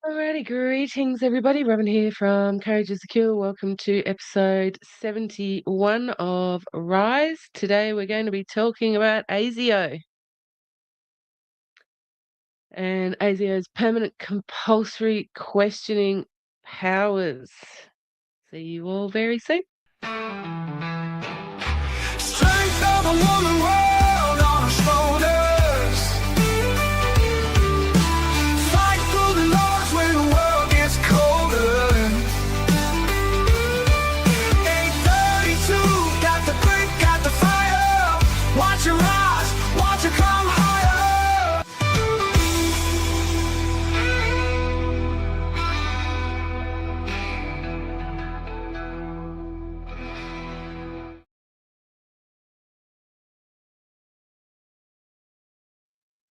Alrighty, greetings everybody. Robin here from Courage is Secure. Welcome to episode 71 of Rise. Today we're going to be talking about ASIO and ASIO's permanent compulsory questioning powers. See you all very soon. Strength of a woman world on her shoulders. Fight through the noise when the world gets colder. 832, got the grit, got the fire. Watch her rise, watch her come higher.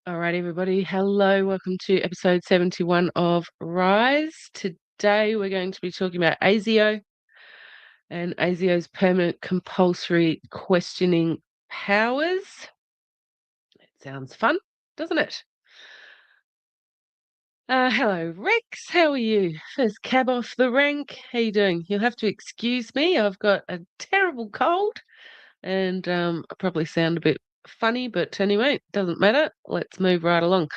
Alright, everybody. Hello, welcome to episode 71 of Rise. Today we're going to be talking about ASIO and ASIO's permanent compulsory questioning powers. It sounds fun, doesn't it? Hello, Rex. How are you? First cab off the rank. How you doing? You'll have to excuse me. I've got a terrible cold, and I probably sound a bit funny, but anyway, it doesn't matter. Let's move right along.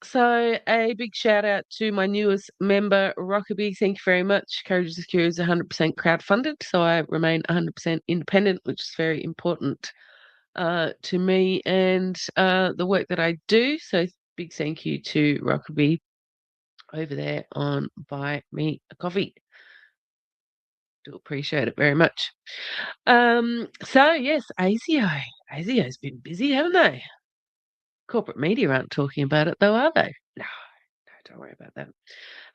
So a big shout out to my newest member, Rockaby. Thank you very much. Courage is Secure is 100% crowdfunded, so I remain 100% independent, which is very important to me and the work that I do. So big thank you to Rockaby over there on Buy Me a Coffee. Do appreciate it very much. So yes, ASIO's been busy, haven't they? Corporate media aren't talking about it though, are they? No, don't worry about that.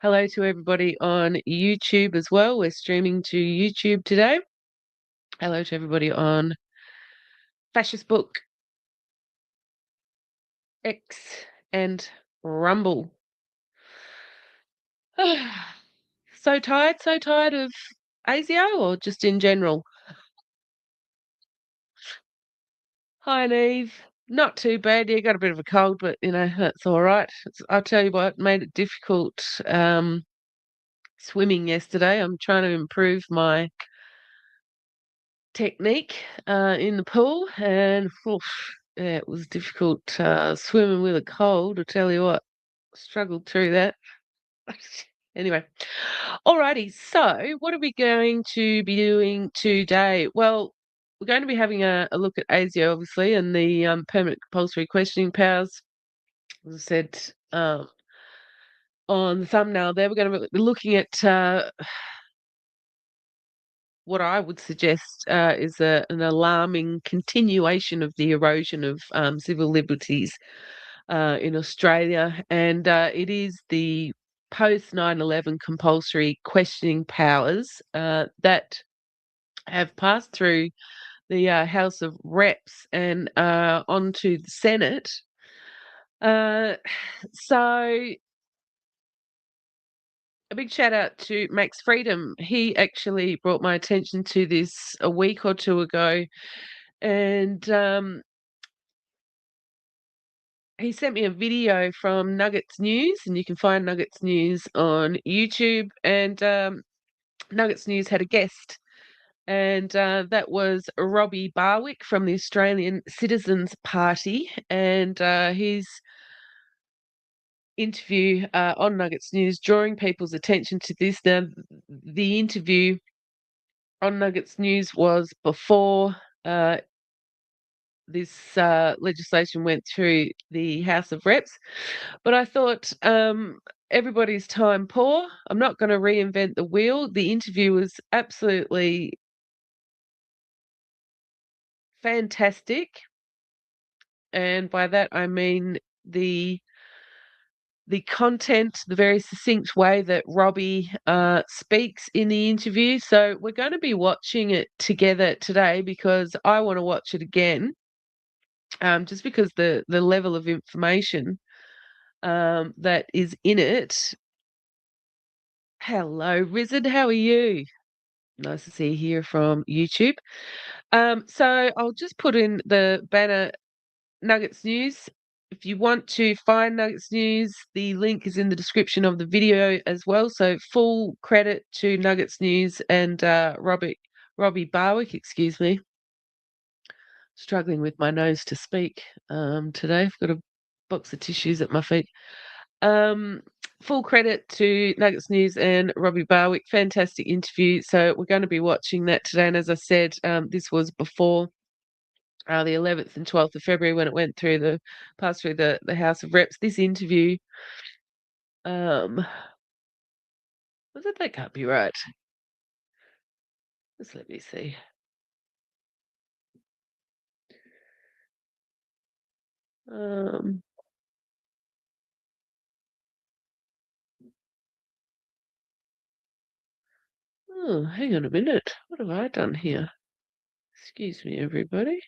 Hello to everybody on YouTube as well. We're streaming to YouTube today. Hello to everybody on Fascist Book, X, and Rumble. So tired of ASIO or just in general? Hi, Neve. Not too bad. Yeah, got a bit of a cold, but that's all right. I'll tell you what made it difficult. Swimming yesterday. I'm trying to improve my technique in the pool, and yeah, it was difficult swimming with a cold. I tell you what, struggled through that. Anyway, alrighty. So, what are we going to be doing today? Well, we're going to be having a look at ASIO, obviously, and the permanent compulsory questioning powers. As I said on the thumbnail there, we're going to be looking at what I would suggest is an alarming continuation of the erosion of civil liberties in Australia, and it is the post 9/11 compulsory questioning powers that have passed through the House of Reps and onto the Senate. So a big shout out to Max Freedom. He actually brought my attention to this a week or two ago, and he sent me a video from Nuggets News, and you can find Nuggets News on YouTube. And Nuggets News had a guest, and that was Robbie Barwick from the Australian Citizens Party, and his interview on Nuggets News drawing people's attention to this. Now, the interview on Nuggets News was before this legislation went through the House of Reps, but I thought everybody's time poor. I'm not going to reinvent the wheel. The interview was absolutely fantastic, and by that I mean the content, the very succinct way that Robbie speaks in the interview. So we're going to be watching it together today because I want to watch it again, just because the level of information that is in it. Hello, Rizard. How are you? Nice to see you here from YouTube. So I'll just put in the banner Nuggets News if you want to find Nuggets News, the link is in the description of the video as well. So full credit to Nuggets News and Robbie Barwick, excuse me. Struggling with my nose to speak today. I've got a box of tissues at my feet. Full credit to Nuggets News and Robbie Barwick. Fantastic interview. So we're going to be watching that today. And as I said, this was before the 11th and 12th of February when it passed through the House of Reps. This interview, was it? That can't be right. Just let me see. Oh, hang on a minute. What have I done here? Excuse me, everybody.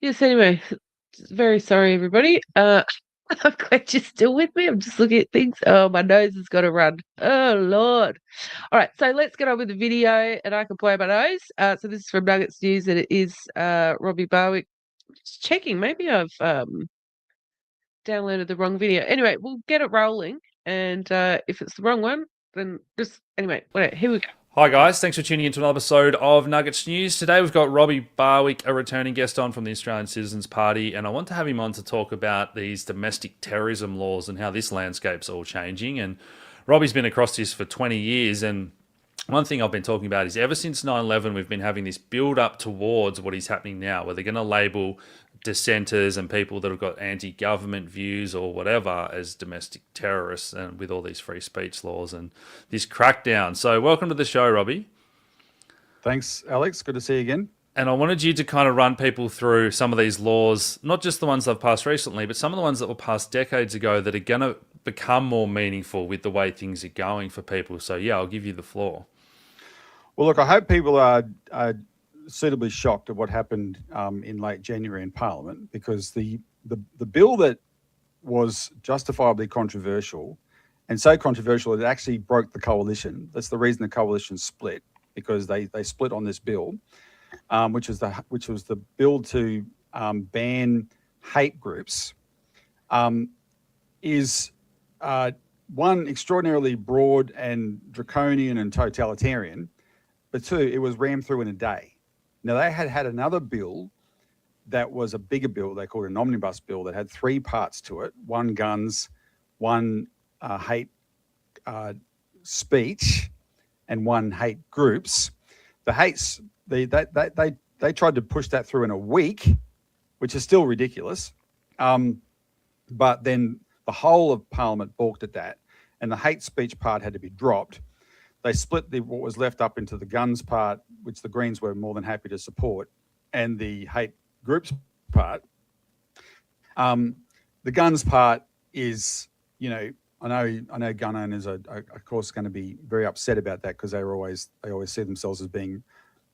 Yes, anyway, very sorry, everybody. I'm glad you're still with me. I'm just looking at things. Oh, my nose has got to run. Oh, Lord. All right, so let's get on with the video, and I can play my nose. So this is from Nuggets News, and it is Robbie Barwick. Just checking, maybe I've downloaded the wrong video. Anyway, we'll get it rolling, and if it's the wrong one, then just, anyway, whatever, here we go. Hi guys, thanks for tuning into another episode of Nuggets News. Today we've got Robbie Barwick, a returning guest on from the Australian Citizens Party, and I want to have him on to talk about these domestic terrorism laws and how this landscape's all changing. And Robbie's been across this for 20 years, and one thing I've been talking about is ever since 9/11, we've been having this build up towards what is happening now, where they're going to label dissenters and people that have got anti-government views or whatever as domestic terrorists, and with all these free speech laws and this crackdown. So welcome to the show, Robbie. Thanks, Alex. Good to see you again. And I wanted you to kind of run people through some of these laws, not just the ones that have passed recently, but some of the ones that were passed decades ago that are going to become more meaningful with the way things are going for people. So yeah, I'll give you the floor. Well, look, I hope people are suitably shocked at what happened in late January in Parliament, because the bill that was justifiably controversial, and so controversial it actually broke the coalition. That's the reason the coalition split, because they split on this bill, which was the bill to ban hate groups, is one, extraordinarily broad and draconian and totalitarian, but two, it was rammed through in a day. Now, they had another bill that was a bigger bill. They called it an omnibus bill that had three parts to it: one guns, one hate speech, and one hate groups. The hates they tried to push that through in a week, which is still ridiculous. But then the whole of Parliament balked at that, and the hate speech part had to be dropped. They split what was left up into the guns part, which the Greens were more than happy to support, and the hate groups part. The guns part is, I know gun owners are of course going to be very upset about that, because they always see themselves as being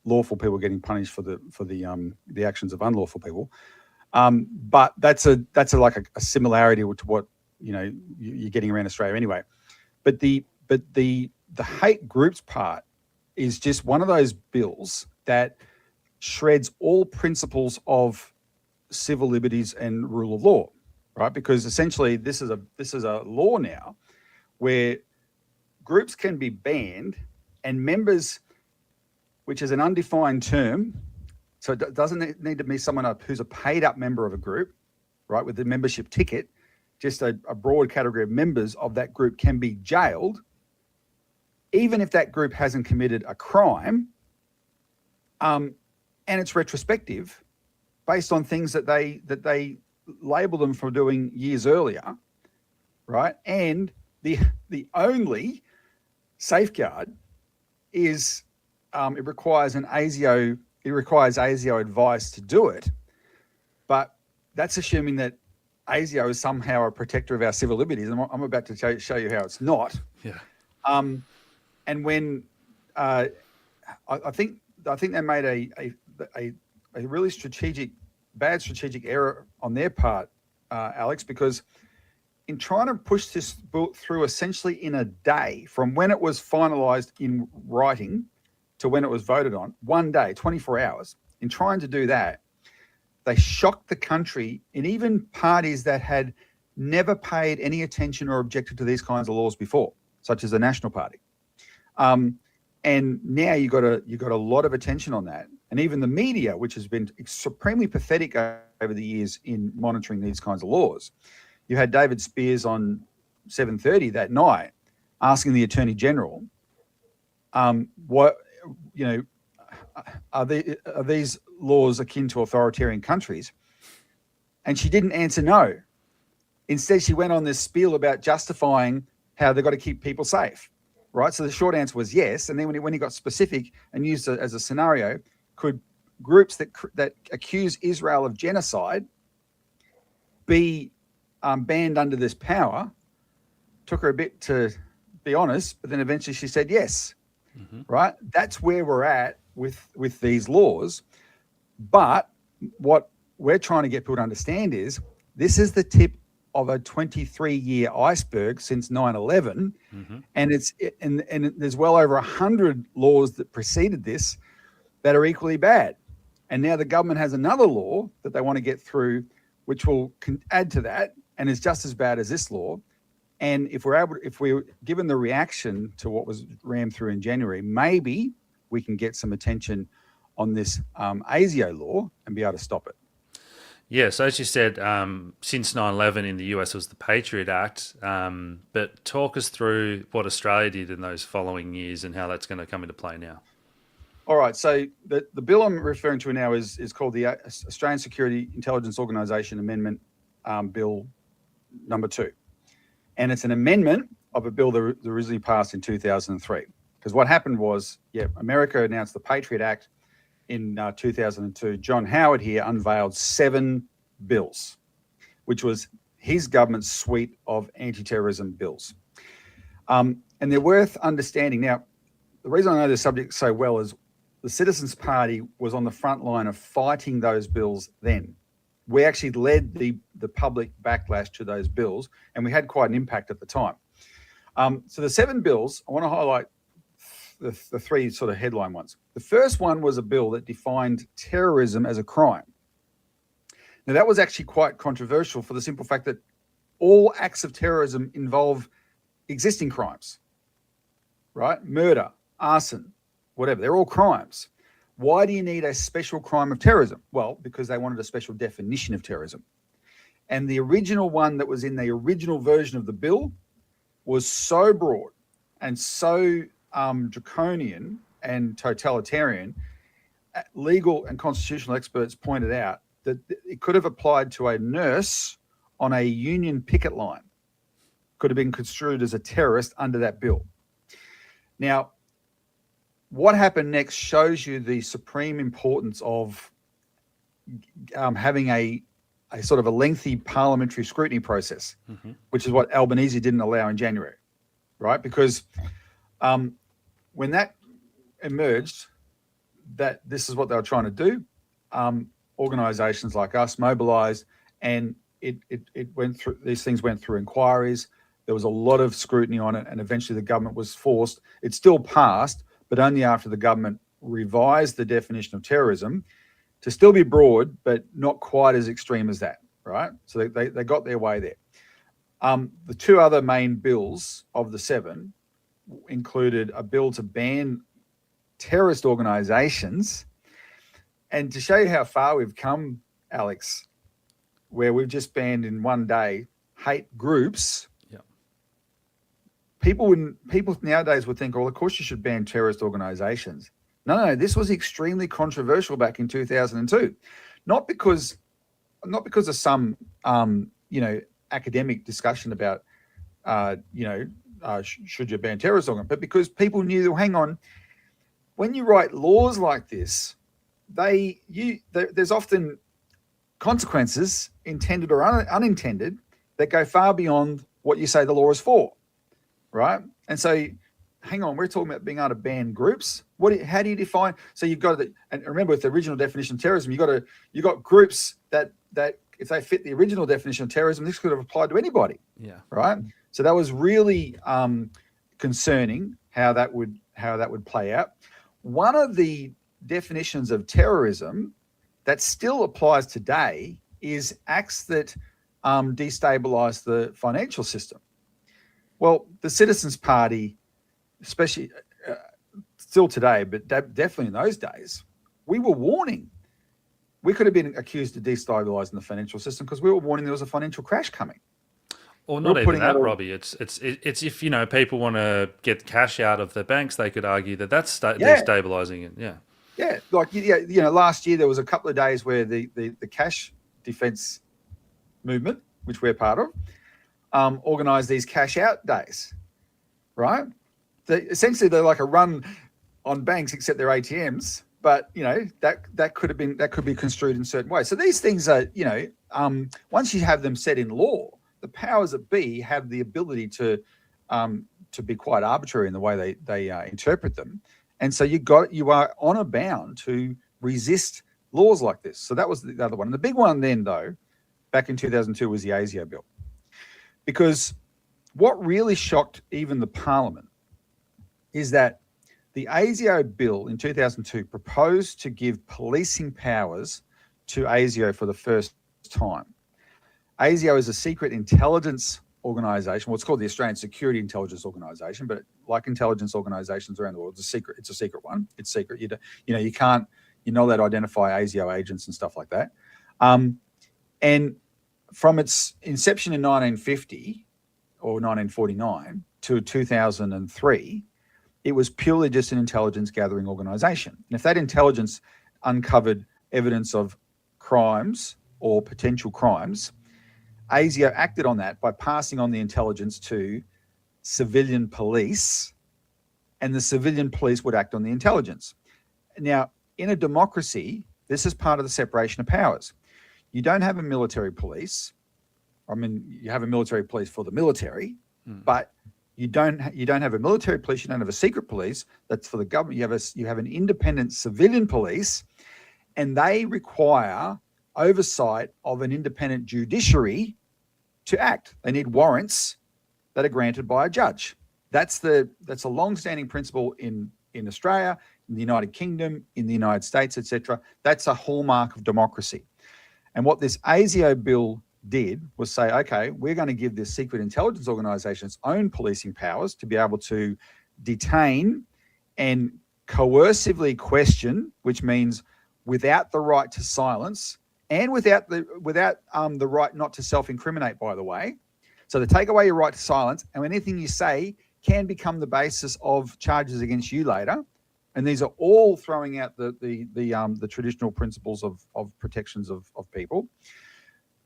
lawful people getting punished for the actions of unlawful people. But that's a similarity to what you're getting around Australia anyway. But the hate groups part is just one of those bills that shreds all principles of civil liberties and rule of law, right? Because essentially this is a law now where groups can be banned, and members, which is an undefined term, so it doesn't need to be someone who's a paid up member of a group, right, with the membership ticket. Just a broad category of members of that group can be jailed, even if that group hasn't committed a crime, and it's retrospective based on things that they label them for doing years earlier, right? And the only safeguard is it requires ASIO advice to do it, but that's assuming that ASIO is somehow a protector of our civil liberties, and I'm about to show you how it's not. Yeah. And when I think they made a really bad strategic error on their part, Alex, because in trying to push this bill through essentially in a day from when it was finalised in writing to when it was voted on, 1 day, 24 hours, in trying to do that, they shocked the country, and even parties that had never paid any attention or objected to these kinds of laws before, such as the National Party. And now you got a lot of attention on that, and even the media, which has been supremely pathetic over the years in monitoring these kinds of laws. You had David Spears on 7:30 that night asking the Attorney General, "What are these laws akin to authoritarian countries?" And she didn't answer no. Instead, she went on this spiel about justifying how they've got to keep people safe. Right, so the short answer was yes, and then when he got specific and used it as a scenario, could groups that accuse Israel of genocide be banned under this power? Took her a bit to be honest, but then eventually she said yes. Mm-hmm. Right, that's where we're at with these laws. But what we're trying to get people to understand is this is the tip of a 23-year iceberg since 9/11, mm-hmm. and there's well over 100 laws that preceded this that are equally bad. And now the government has another law that they want to get through, which will add to that and is just as bad as this law. And if we're given the reaction to what was rammed through in January, maybe we can get some attention on this ASIO law and be able to stop it. Yeah, so as you said, since 9/11 in the US was the Patriot Act, but talk us through what Australia did in those following years and how that's going to come into play now. All right, so the bill I'm referring to now is called the Australian Security Intelligence Organisation Amendment Bill number 2. And it's an amendment of a bill that originally passed in 2003. Because what happened was, America announced the Patriot Act in 2002. John Howard here unveiled 7 bills, which was his government's suite of anti-terrorism bills. And they're worth understanding. Now, the reason I know this subject so well is the Citizens Party was on the front line of fighting those bills then. We actually led the public backlash to those bills, and we had quite an impact at the time. So the 7 bills, I want to highlight the 3 sort of headline ones. The first one was a bill that defined terrorism as a crime. Now, that was actually quite controversial for the simple fact that all acts of terrorism involve existing crimes, right? Murder, arson, whatever. They're all crimes. Why do you need a special crime of terrorism? Well, because they wanted a special definition of terrorism. And the original one that was in the original version of the bill was so broad and so draconian and totalitarian, legal and constitutional experts pointed out that it could have applied to a nurse on a union picket line, could have been construed as a terrorist under that bill. Now, what happened next shows you the supreme importance of having a sort of a lengthy parliamentary scrutiny process, mm-hmm. which is what Albanese didn't allow in January, right? Because when that emerged, that this is what they were trying to do, organisations like us mobilised, and it went through. These things went through inquiries. There was a lot of scrutiny on it, and eventually the government was forced. It still passed, but only after the government revised the definition of terrorism to still be broad, but not quite as extreme as that, right? So they got their way there. The 2 other main bills of the 7 included a bill to ban terrorist organisations. And to show you how far we've come, Alex, where we've just banned in 1 day hate groups. People nowadays would think, well, of course you should ban terrorist organisations. No, this was extremely controversial back in 2002, not because of some academic discussion about should you ban terrorist organisations, but because people knew, hang on, when you write laws like this, there's often consequences, intended or unintended, that go far beyond what you say the law is for, right? And so, hang on, we're talking about being able to ban groups. How do you define? So you've got to, and remember with the original definition of terrorism, you got groups that if they fit the original definition of terrorism, this could have applied to anybody. Yeah. Right. So that was really concerning how that would play out. One of the definitions of terrorism that still applies today is acts that destabilize the financial system. Well, the Citizens Party, especially still today, but definitely in those days, we were warning. We could have been accused of destabilizing the financial system because we were warning there was a financial crash coming. Or not even that, Robbie. It's if people want to get cash out of the banks, they could argue that that's destabilizing it. Yeah. Yeah, like last year there was a couple of days where the cash defense movement, which we're part of, organised these cash out days, right? Essentially they're like a run on banks, except they're ATMs. But that could be construed in certain ways. So these things are once you have them set in law, the powers that be have the ability to be quite arbitrary in the way they interpret them. And so you are honor bound to resist laws like this. So that was the other one. And the big one then, though, back in 2002 was the ASIO Bill. Because what really shocked even the Parliament is that the ASIO Bill in 2002 proposed to give policing powers to ASIO for the first time. ASIO is a secret intelligence organisation. Well, it's called the Australian Security Intelligence Organisation, but like intelligence organisations around the world, it's a secret one. It's secret. You're not allowed to identify ASIO agents and stuff like that. And from its inception in 1950 or 1949 to 2003, it was purely just an intelligence gathering organisation. And if that intelligence uncovered evidence of crimes or potential crimes, ASIO acted on that by passing on the intelligence to civilian police, and the civilian police would act on the intelligence. Now, in a democracy, this is part of the separation of powers. You don't have a military police. I mean, you have a military police for the military, but you don't have a military police. You don't have a secret police that's for the government. You have an independent civilian police, and they require oversight of an independent judiciary to act. They need warrants that are granted by a judge. That's a long-standing principle in Australia, in the United Kingdom, in the United States, etc. That's a hallmark of democracy. And what this ASIO Bill did was say, okay, we're going to give this secret intelligence organisation its own policing powers to be able to detain and coercively question, which means without the right to silence and without the right not to self-incriminate, by the way. So they take away your right to silence, and anything you say can become the basis of charges against you later. And these are all throwing out the traditional principles of protections of people.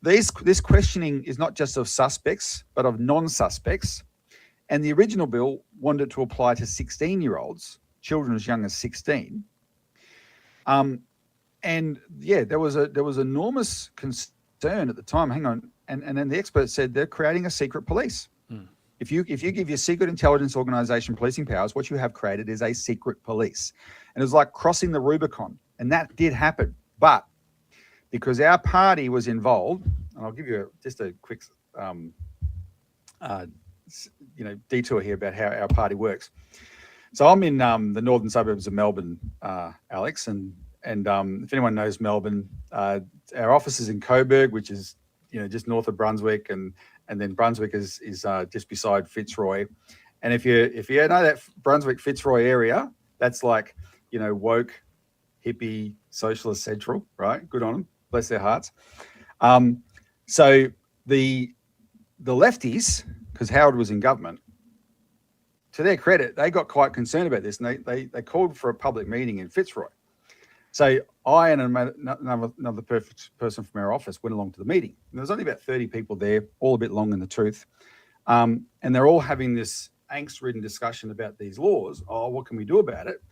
This questioning is not just of suspects, but of non-suspects. And the original bill wanted to apply to 16-year-olds, children as young as 16. And yeah, there was enormous concern at the time. Hang on, and then the experts said they're creating a secret police. If you give your secret intelligence organisation policing powers, what you have created is a secret police. And it was like crossing the Rubicon, and that did happen. But because our party was involved, and I'll give you just a quick detour here about how our party works. So I'm in the northern suburbs of Melbourne, Alex, and if anyone knows Melbourne, our office is in Coburg, which is just north of Brunswick, and then Brunswick is just beside Fitzroy. And if you know that Brunswick Fitzroy area, that's like woke, hippie, socialist central, right? Good on them, bless their hearts. So the lefties, because Howard was in government, to their credit, they got quite concerned about this, and they called for a public meeting in Fitzroy. So I and another person from our office went along to the meeting. And there was only about 30 people there, all a bit long in the tooth. And they're all having this angst-ridden discussion about these laws. Oh, what can we do about it?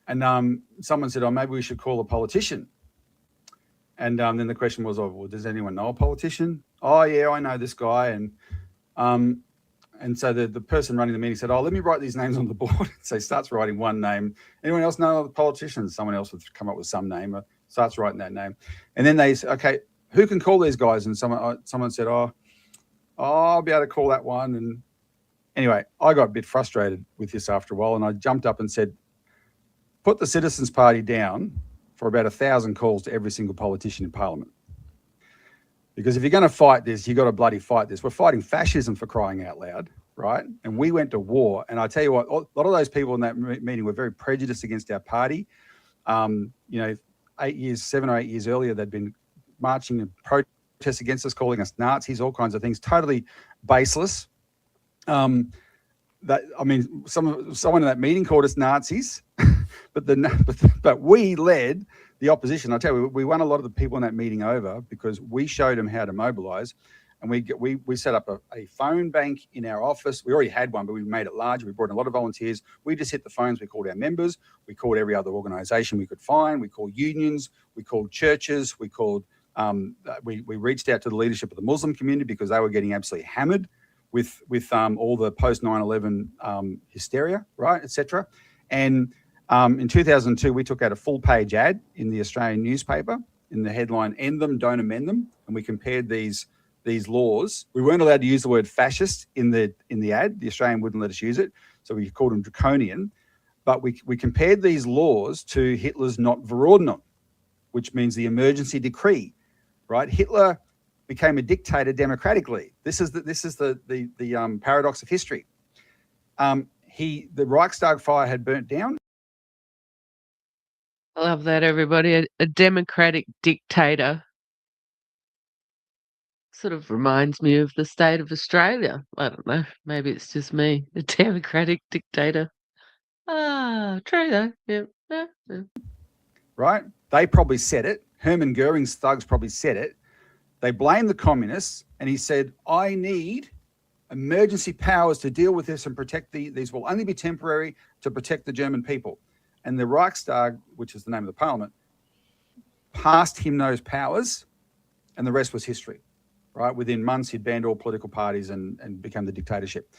And someone said, oh, maybe we should call a politician. And then the question was, well, does anyone know a politician? Oh, yeah, I know this guy. And so the person running the meeting said, let me write these names on the board. So he starts writing one name. Anyone else know the politicians? Someone else would come up with some name, starts writing that name. And then they said, okay, who can call these guys? And someone said, I'll be able to call that one. And anyway, I got a bit frustrated with this after a while, and I jumped up and said, put the Citizens Party down for about 1,000 calls to every single politician in Parliament. Because if you're going to fight this, you've got to bloody fight this. We're fighting fascism, for crying out loud, right? And we went to war. And I tell you what, a lot of those people in that meeting were very prejudiced against our party. 7 or 8 years earlier, they'd been marching and protests against us, calling us Nazis, all kinds of things, totally baseless. Someone in that meeting called us Nazis, but we led the opposition. I tell you, we won a lot of the people in that meeting over because we showed them how to mobilise, and we set up a phone bank in our office. We already had one, but we made it larger. We brought in a lot of volunteers. We just hit the phones. We called our members. We called every other organisation we could find. We called unions. We called churches. We called. We reached out to the leadership of the Muslim community because they were getting absolutely hammered with all the post 9/11 hysteria, right, etc. And in 2002, we took out a full-page ad in the Australian newspaper in the headline, "End them, don't amend them," and we compared these laws. We weren't allowed to use the word fascist in the ad. The Australian wouldn't let us use it, so we called them draconian. But we compared these laws to Hitler's Notverordnung, which means the emergency decree, right? Hitler became a dictator democratically. This is the paradox of history. The Reichstag fire had burnt down. I love that, everybody. A democratic dictator sort of reminds me of the state of Australia. I don't know. Maybe it's just me. A democratic dictator. True though. Yeah. Right? They probably said it. Hermann Goering's thugs probably said it. They blamed the communists, and he said, I need emergency powers to deal with this and protect these will only be temporary to protect the German people. And the Reichstag, which is the name of the parliament, passed him those powers, and the rest was history, right? Within months, he'd banned all political parties and became the dictatorship.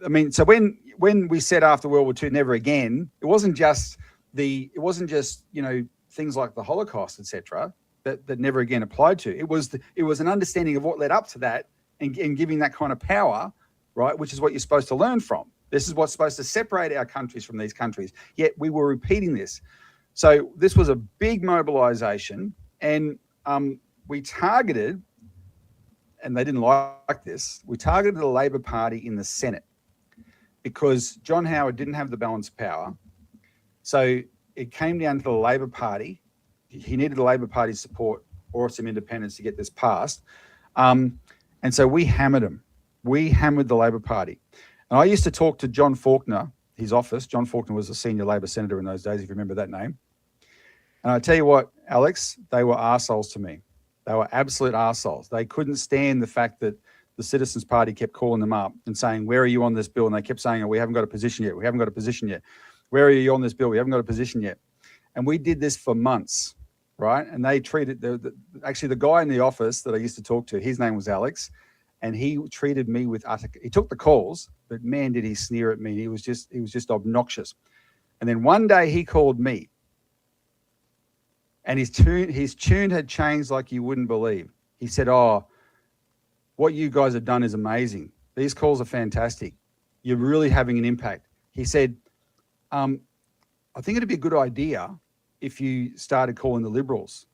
I mean, so when we said after World War II, never again, it wasn't just things like the Holocaust, etc., that never again applied to. It was an understanding of what led up to that and giving that kind of power, right? Which is what you're supposed to learn from. This is what's supposed to separate our countries from these countries. Yet we were repeating this. So this was a big mobilization, and we targeted, and they didn't like this, we targeted the Labor Party in the Senate because John Howard didn't have the balance of power. So it came down to the Labor Party. He needed the Labor Party's support or some independents to get this passed. And so we hammered him. We hammered the Labor Party. And I used to talk to John Faulkner, his office. John Faulkner was a senior Labor senator in those days, if you remember that name. And I tell you what, Alex, they were arseholes to me. They were absolute arseholes. They couldn't stand the fact that the Citizens Party kept calling them up and saying, where are you on this bill? And they kept saying, we haven't got a position yet. We haven't got a position yet. Where are you on this bill? We haven't got a position yet. And we did this for months, right? And they treated, actually the guy in the office that I used to talk to, his name was Alex, and he treated me with utter, he took the calls, but man, did he sneer at me. He was just obnoxious. And then one day he called me, and his tune had changed like you wouldn't believe. He said, what you guys have done is amazing. These calls are fantastic. You're really having an impact. He said, I think it'd be a good idea if you started calling the Liberals.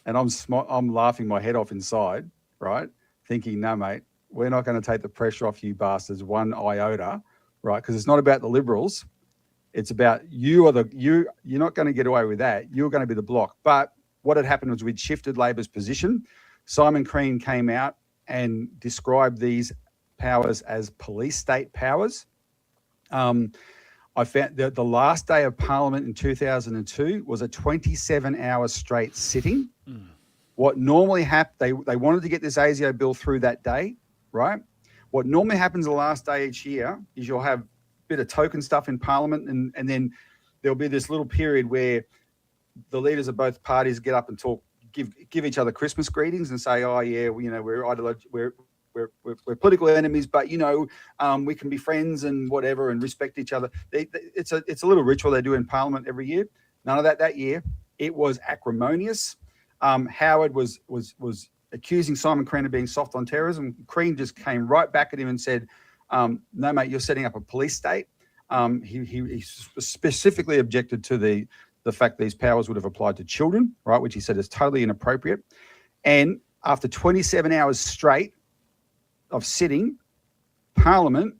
And I'm laughing my head off inside, right? Thinking, no, mate, we're not going to take the pressure off you bastards one iota, right? Because it's not about the Liberals. It's about you're not going to get away with that. You're going to be the bloc. But what had happened was we'd shifted Labor's position. Simon Crean came out and described these powers as police state powers. I found that the last day of Parliament in 2002 was a 27-hour straight sitting. What normally happens, they wanted to get this ASIO bill through that day, right? What normally happens the last day each year is you'll have a bit of token stuff in Parliament, and then there'll be this little period where the leaders of both parties get up and talk give each other Christmas greetings and say, oh yeah, we're political enemies, but we can be friends and whatever and respect each other. It's a little ritual they do in Parliament every year. None of that year. It was acrimonious. Howard was accusing Simon Crean of being soft on terrorism. Crean just came right back at him and said, no, mate, you're setting up a police state. He specifically objected to the fact these powers would have applied to children, right, which he said is totally inappropriate. And after 27 hours straight of sitting, Parliament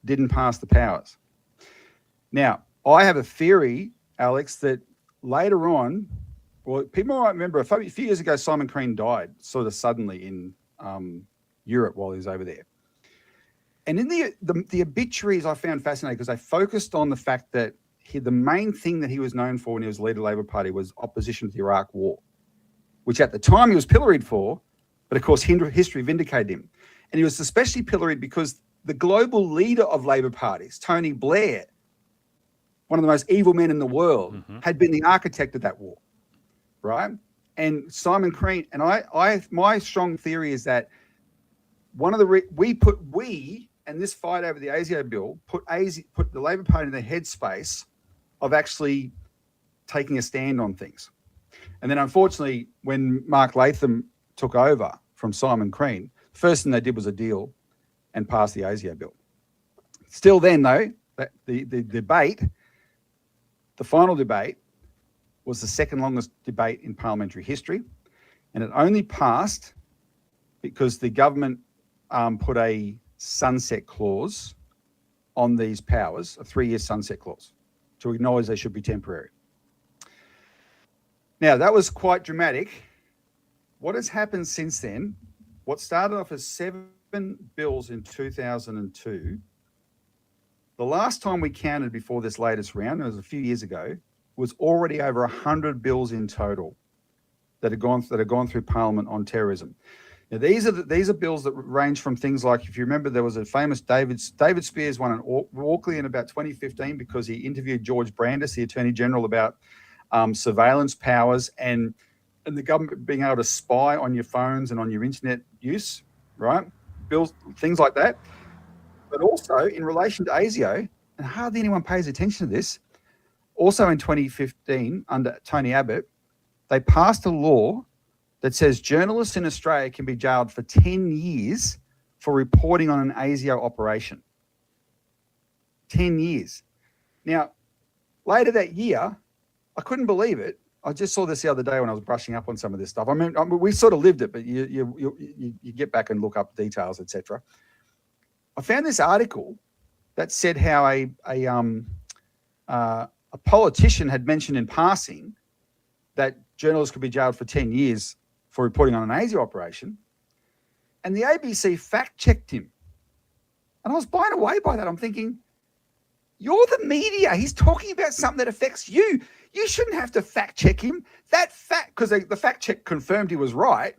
didn't pass the powers. Now, I have a theory, Alex, that later on, well, people might remember a few years ago, Simon Crean died sort of suddenly in Europe while he was over there. And in the obituaries I found fascinating because they focused on the fact that the main thing that he was known for when he was leader of the Labor Party was opposition to the Iraq War, which at the time he was pilloried for, but of course history vindicated him. And he was especially pilloried because the global leader of Labor parties, Tony Blair, one of the most evil men in the world, had been the architect of that war, right? And Simon Crean, and my strong theory is that one of the and this fight over the ASIO bill put the Labor Party in the headspace of actually taking a stand on things. And then unfortunately, when Mark Latham took over from Simon Crean, the first thing they did was a deal and pass the ASIO bill. Still then, though, the debate, the final debate, was the second longest debate in parliamentary history, and it only passed because the government put a sunset clause on these powers, a 3-year sunset clause, to acknowledge they should be temporary. Now, that was quite dramatic. What has happened since then, what started off as 7 bills in 2002, the last time we counted before this latest round, it was a few years ago, was already over 100 bills in total that have gone through Parliament on terrorism. Now, these are bills that range from things like, if you remember, there was a famous David Spears one in Walkley in about 2015 because he interviewed George Brandis, the Attorney General, about surveillance powers and the government being able to spy on your phones and on your internet use, right? Bills, things like that. But also in relation to ASIO, and hardly anyone pays attention to this, also in 2015 under Tony Abbott, they passed a law that says journalists in Australia can be jailed for 10 years for reporting on an ASIO operation. 10 years. Now, later that year, I couldn't believe it. I just saw this the other day when I was brushing up on some of this stuff. I mean we sort of lived it, but you get back and look up details, etc. I found this article that said how a politician had mentioned in passing that journalists could be jailed for 10 years for reporting on an ASIO operation, and the ABC fact-checked him. And I was blown away by that. I'm thinking, you're the media. He's talking about something that affects you. You shouldn't have to fact-check him. That fact, because the fact-check confirmed he was right,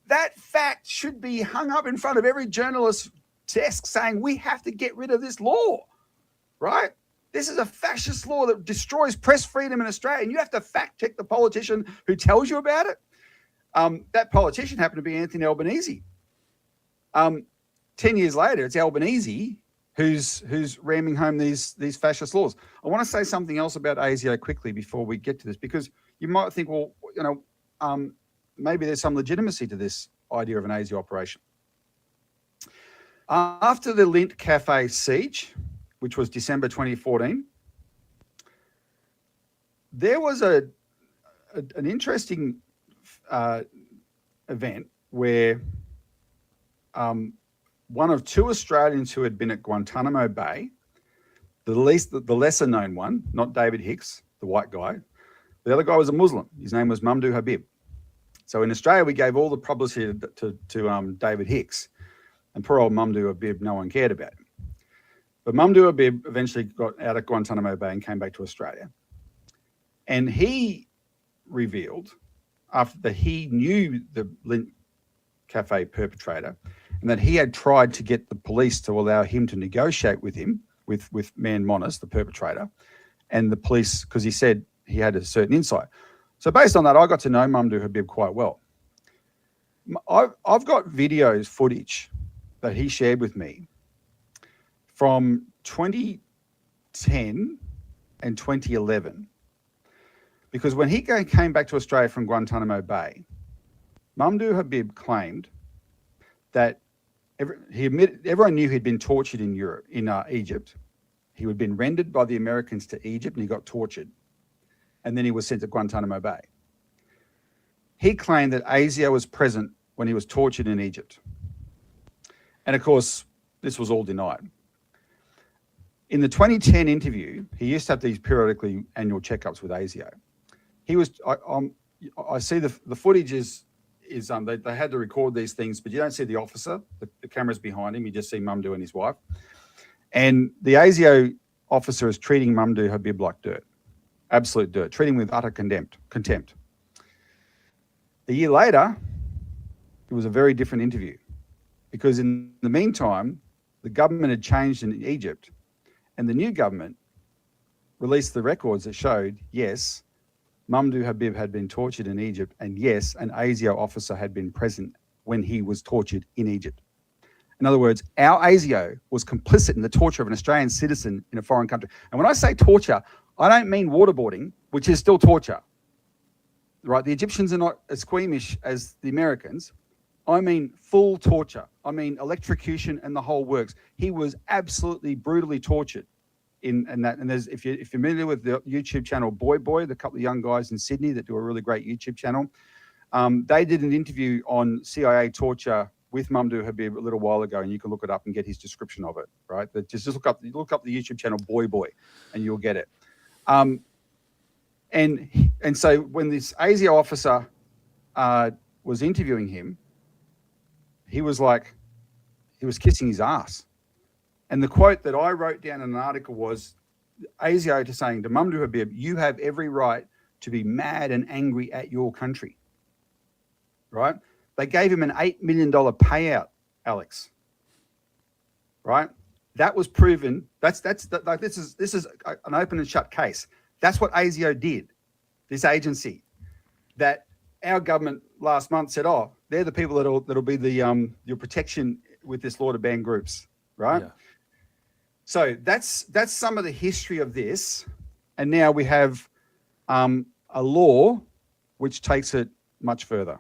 that fact should be hung up in front of every journalist's desk saying, we have to get rid of this law, right? This is a fascist law that destroys press freedom in Australia, and you have to fact-check the politician who tells you about it. That politician happened to be Anthony Albanese. 10 years later, it's Albanese who's ramming home these fascist laws. I want to say something else about ASIO quickly before we get to this, because you might think, well, maybe there's some legitimacy to this idea of an ASIO operation. After the Lindt Cafe siege, which was December 2014, there was an interesting event where one of 2 Australians who had been at Guantanamo Bay, the lesser known one, not David Hicks, the white guy, the other guy was a Muslim. His name was Mamdouh Habib. So in Australia, we gave all the publicity to David Hicks, and poor old Mamdouh Habib, no one cared about him. But Mamdouh Habib eventually got out of Guantanamo Bay and came back to Australia. And he revealed, after that he knew the Lindt Cafe perpetrator, and that he had tried to get the police to allow him to negotiate with him, with Man Monis, the perpetrator, and the police, because he said he had a certain insight. So based on that, I got to know Mamdouh Habib quite well. I've got videos, footage that he shared with me from 2010 and 2011. Because when he came back to Australia from Guantanamo Bay, Mamdouh Habib claimed that everyone knew he'd been tortured in Egypt. He had been rendered by the Americans to Egypt and he got tortured. And then he was sent to Guantanamo Bay. He claimed that ASIO was present when he was tortured in Egypt. And of course, this was all denied. In the 2010 interview, he used to have these periodically annual checkups with ASIO. I see the footage is they had to record these things, but you don't see the officer. The camera's behind him. You just see Mamdouh and his wife. And the ASIO officer is treating Mamdouh Habib like dirt, absolute dirt, treating him with utter contempt. A year later, it was a very different interview because in the meantime, the government had changed in Egypt and the new government released the records that showed, yes, Mamdouh Habib had been tortured in Egypt and yes, an ASIO officer had been present when he was tortured in Egypt. In other words, our ASIO was complicit in the torture of an Australian citizen in a foreign country. And when I say torture, I don't mean waterboarding, which is still torture. Right? The Egyptians are not as squeamish as the Americans. I mean full torture. I mean electrocution and the whole works. He was absolutely brutally tortured in that. And there's if you're familiar with the YouTube channel Boy, the couple of young guys in Sydney that do a really great YouTube channel, they did an interview on CIA torture with Mamdouh Habib a little while ago, and you can look it up and get his description of it. Right? But just look up the YouTube channel Boy, and you'll get it. And so when this ASIO officer was interviewing him, he was kissing his ass. And the quote that I wrote down in an article was ASIO saying to Mamdouh Habib, you have every right to be mad and angry at your country. Right? They gave him an $8 million payout, Alex. Right? That was proven. This is an open and shut case. That's what ASIO did, this agency, that our government last month said, oh, they're the people that'll be the your protection with this law to ban groups, right? Yeah. So that's some of the history of this, and now we have a law which takes it much further.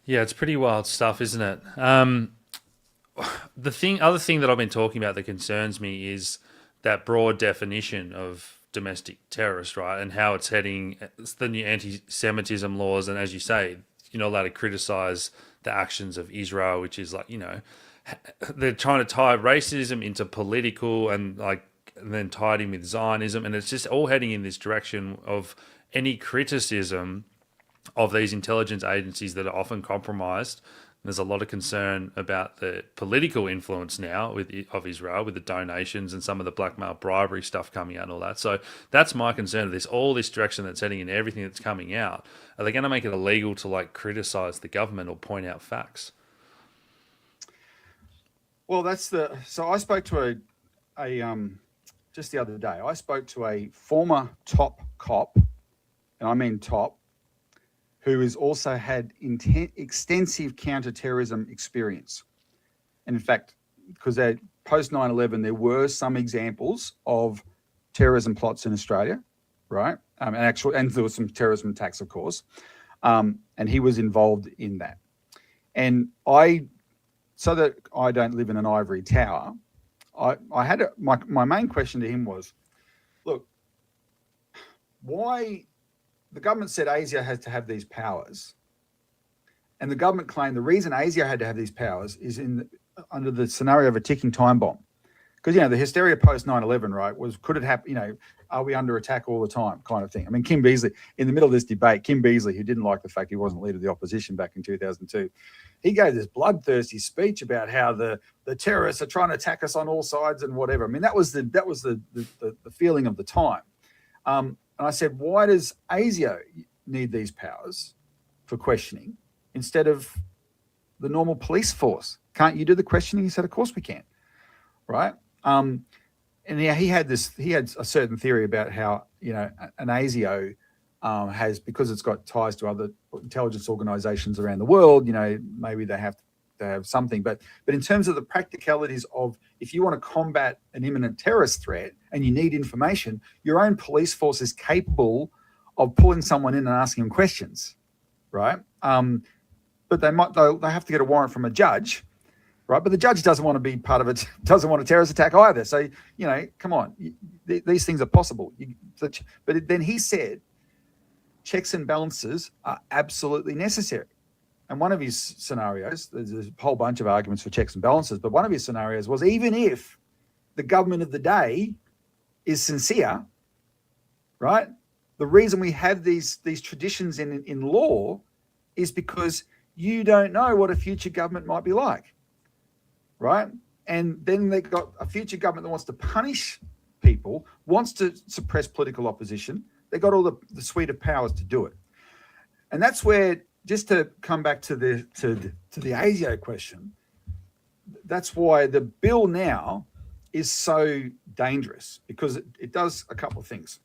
Yeah, it's pretty wild stuff, isn't it? Other thing that I've been talking about that concerns me is that broad definition of domestic terrorist, right? And how it's heading, it's the new anti-Semitism laws. And as you say, you're not allowed to criticize the actions of Israel, which is like, they're trying to tie racism into political and then tied in with Zionism. And it's just all heading in this direction of any criticism of these intelligence agencies that are often compromised. There's a lot of concern about the political influence now of Israel with the donations and some of the blackmail bribery stuff coming out and all that. So that's my concern of all this direction that's heading in everything that's coming out. Are they going to make it illegal to criticize the government or point out facts? Well, so I spoke to just the other day, I spoke to a former top cop, and I mean top, who has also had extensive counter-terrorism experience. And in fact, because post 9/11, there were some examples of terrorism plots in Australia, right? And there was some terrorism attacks, of course. And he was involved in that. And so that I don't live in an ivory tower, I had my main question to him was, look, why? The government said ASIO has to have these powers. And the government claimed the reason ASIO had to have these powers is under the scenario of a ticking time bomb. Because, the hysteria post 9/11, right, could it happen, are we under attack all the time kind of thing? I mean, Kim Beazley, in the middle of this debate, Kim Beazley, who didn't like the fact he wasn't leader of the opposition back in 2002, he gave this bloodthirsty speech about how the terrorists are trying to attack us on all sides and whatever. I mean, that was the feeling of the time. And I said, why does ASIO need these powers for questioning instead of the normal police force? Can't you do the questioning? He said, of course we can, right? and yeah, he had a certain theory about how, you know, an ASIO has, because it's got ties to other intelligence organizations around the world, you know, maybe they have to have something. But in terms of the practicalities of, if you want to combat an imminent terrorist threat and you need information, your own police force is capable of pulling someone in and asking them questions, right? But they have to get a warrant from a judge, right? But the judge doesn't want to be part of it, doesn't want a terrorist attack either. So, you know, come on, these things are possible. But then he said, checks and balances are absolutely necessary. And one of his scenarios, there's a whole bunch of arguments for checks and balances, but one of his scenarios was, even if the government of the day is sincere, right? The reason we have these traditions in law is because you don't know what a future government might be like, right? And then they got a future government that wants to punish people, wants to suppress political opposition. They got all the suite of powers to do it. And that's where, just to come back to the ASIO question, that's why the bill now is so dangerous, because it does a couple of things.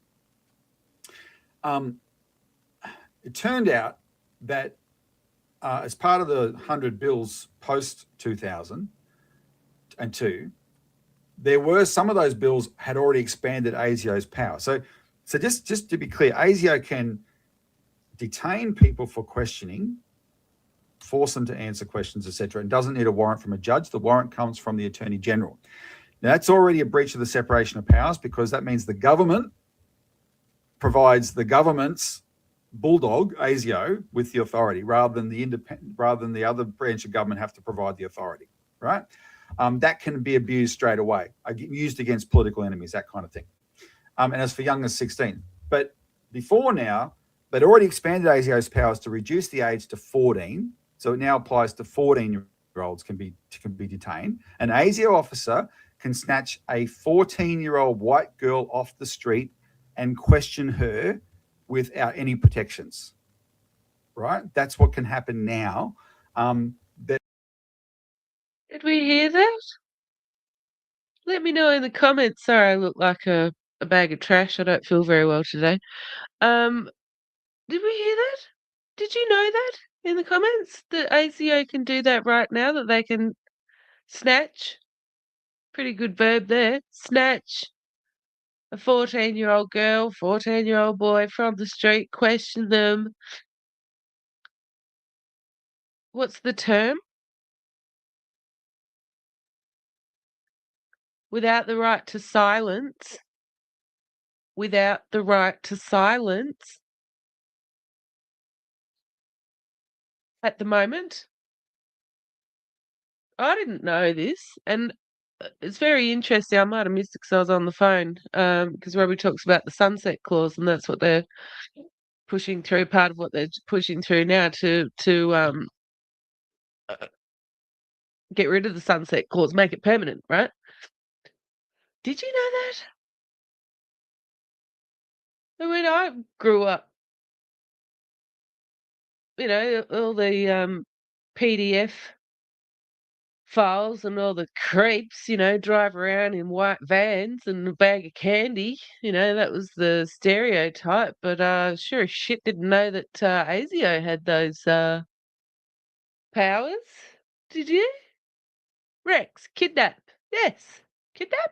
It turned out that as part of the 100 bills post 2002, there were some of those bills had already expanded ASIO's power. So just to be clear, ASIO can detain people for questioning, force them to answer questions, etc., and doesn't need a warrant from a judge. The warrant comes from the Attorney General. Now, that's already a breach of the separation of powers, because that means the government provides the government's bulldog, ASIO, with the authority, rather than the other branch of government have to provide the authority, right? That can be abused straight away, used against political enemies, that kind of thing. And as for young as 16. But before now, they'd already expanded ASIO's powers to reduce the age to 14. So it now applies to 14-year-olds can be detained. An ASIO officer can snatch a 14-year-old white girl off the street and question her without any protections, right? That's what can happen now. Did we hear that? Let me know in the comments. Sorry, I look like a bag of trash. I don't feel very well today. Did we hear that? Did you know that in the comments that ASIO can do that right now, that they can snatch, pretty good verb there, snatch a 14-year-old girl, 14-year-old boy from the street, question them. What's the term? Without the right to silence. Without the right to silence. At the moment. I didn't know this, and it's very interesting. I might have missed it because I was on the phone, because Robbie talks about the sunset clause, and that's what they're pushing through, part of what they're pushing through now to get rid of the sunset clause, make it permanent, right? Did you know that? When I grew up, you know, all the PDF files and all the creeps, you know, drive around in white vans and a bag of candy, you know, that was the stereotype. But sure as shit didn't know that ASIO had those powers. Did you? Rex, kidnap. Yes. Kidnap?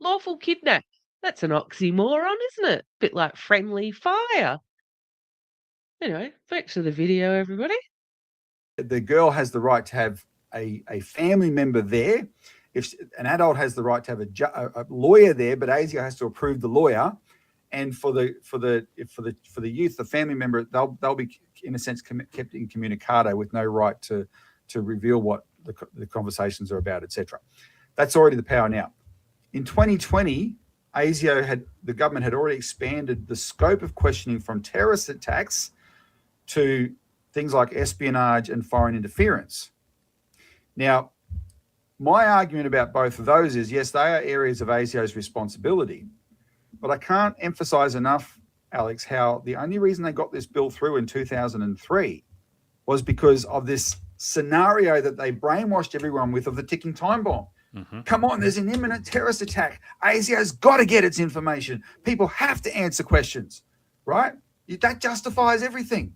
Lawful kidnap. That's an oxymoron, isn't it? Bit like friendly fire. Anyway, back to the video, everybody. The girl has the right to have a family member there. If an adult has the right to have a lawyer there, but ASIO has to approve the lawyer. And for the youth, the family member, they'll be in a sense kept incommunicado with no right to reveal what the conversations are about, etc. That's already the power now. In 2020, the government had already expanded the scope of questioning from terrorist attacks to things like espionage and foreign interference. Now, my argument about both of those is, yes, they are areas of ASIO's responsibility, but I can't emphasize enough, Alex, how the only reason they got this bill through in 2003 was because of this scenario that they brainwashed everyone with of the ticking time bomb. Come on, there's an imminent terrorist attack. ASIO's got to get its information. People have to answer questions, right? That justifies everything.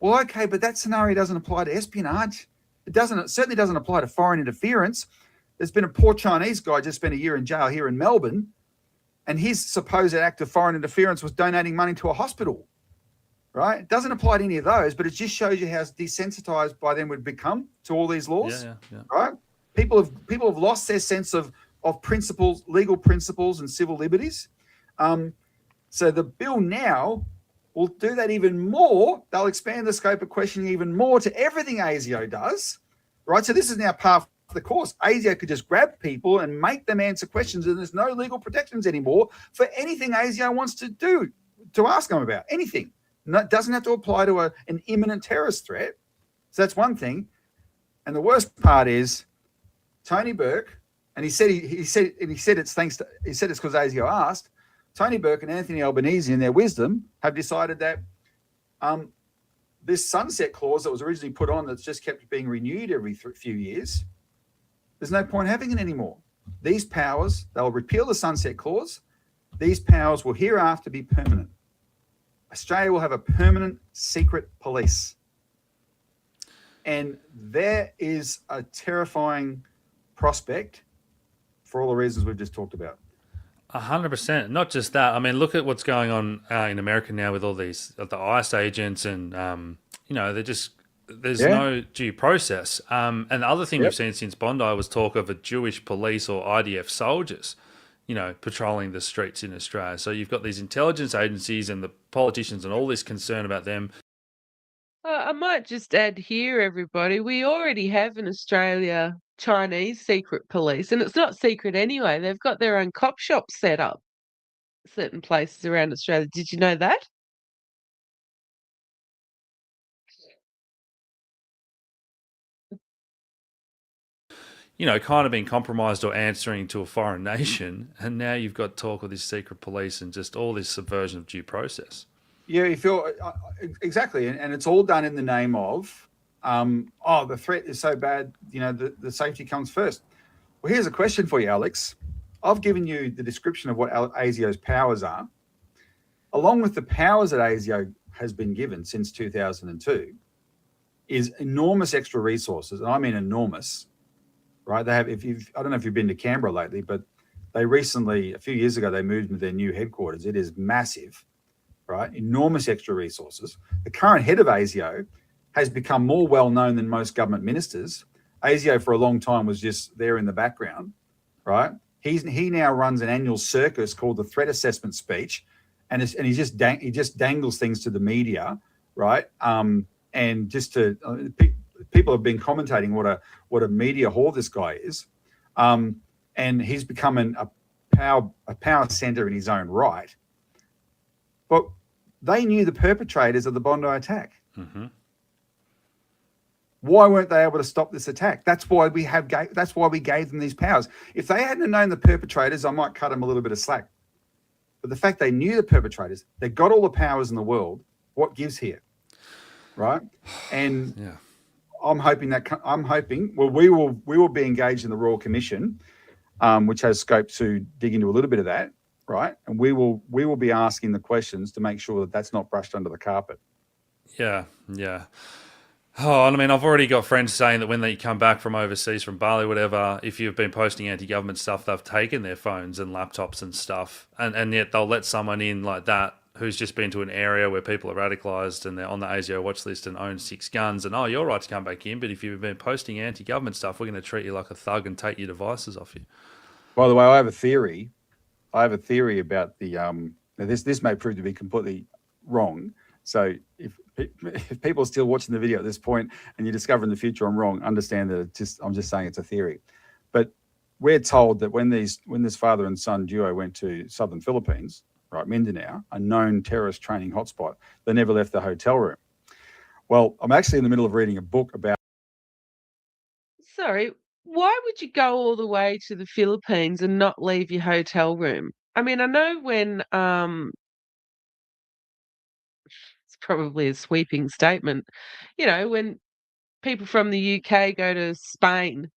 Well, okay, but that scenario doesn't apply to espionage. It certainly doesn't apply to foreign interference. There's been a poor Chinese guy just spent a year in jail here in Melbourne, and his supposed act of foreign interference was donating money to a hospital, right? It doesn't apply to any of those, but it just shows you how desensitized by them we've become to all these laws, right? People have lost their sense of principles, legal principles and civil liberties. So the bill now will do that even more. They'll expand the scope of questioning even more to everything ASIO does, right? So this is now part of the course. ASIO could just grab people and make them answer questions, and there's no legal protections anymore for anything ASIO wants to do, to ask them about, anything. No, it doesn't have to apply to an imminent terrorist threat. So that's one thing. And the worst part is Tony Burke, and he said it's because ASIO asked. Tony Burke and Anthony Albanese, in their wisdom, have decided that this sunset clause that was originally put on, that's just kept being renewed every few years, there's no point having it anymore. These powers, they'll repeal the sunset clause. These powers will hereafter be permanent. Australia will have a permanent secret police. And there is a terrifying prospect for all the reasons we've just talked about. 100%. Not just that. I mean, look at what's going on in America now with all these the ICE agents, and there's no due process. And the other thing we've seen since Bondi was talk of a Jewish police or IDF soldiers, patrolling the streets in Australia. So you've got these intelligence agencies and the politicians and all this concern about them. I might just add here, everybody, we already have in Australia Chinese secret police, and it's not secret anyway. They've got their own cop shops set up certain places around Australia. Did you know that? Kind of being compromised or answering to a foreign nation, and now you've got talk of this secret police and just all this subversion of due process. Yeah, you feel exactly, and it's all done in the name of, the threat is so bad, the safety comes first. Well, here's a question for you, Alex. I've given you the description of what ASIO's powers are. Along with the powers that ASIO has been given since 2002, is enormous extra resources, and I mean enormous. Right? They have. I don't know if you've been to Canberra lately, but they recently, a few years ago, they moved into their new headquarters. It is massive. Right? Enormous extra resources. The current head of ASIO has become more well-known than most government ministers. ASIO for a long time was just there in the background, right? He now runs an annual circus called the Threat Assessment Speech, and he just dangles things to the media, right? And just to people have been commentating what a media whore this guy is, and he's becoming a power center in his own right. But they knew the perpetrators of the Bondi attack. Mm-hmm. Why weren't they able to stop this attack? That's why we gave them these powers. If they hadn't known the perpetrators, I might cut them a little bit of slack. But the fact they knew the perpetrators, they got all the powers in the world. What gives here, right? And yeah. I'm hoping. Well, we will be engaged in the Royal Commission, which has scope to dig into a little bit of that. Right, and we will be asking the questions to make sure that that's not brushed under the carpet. Yeah. Oh, and I mean, I've already got friends saying that when they come back from overseas, from Bali, whatever, if you've been posting anti-government stuff, they've taken their phones and laptops and stuff, and yet they'll let someone in like that who's just been to an area where people are radicalised and they're on the ASIO watch list and own 6 guns, and you're right to come back in, but if you've been posting anti-government stuff, we're going to treat you like a thug and take your devices off you. By the way, I have a theory about the this may prove to be completely wrong. So if people are still watching the video at this point and you discover in the future I'm wrong, understand that I'm just saying it's a theory. But we're told that when this father and son duo went to southern Philippines, right, Mindanao, a known terrorist training hotspot, they never left the hotel room. Well, I'm actually in the middle of reading a book about. Sorry, why would you go all the way to the Philippines and not leave your hotel room? I mean, I know when it's probably a sweeping statement, when people from the UK go to Spain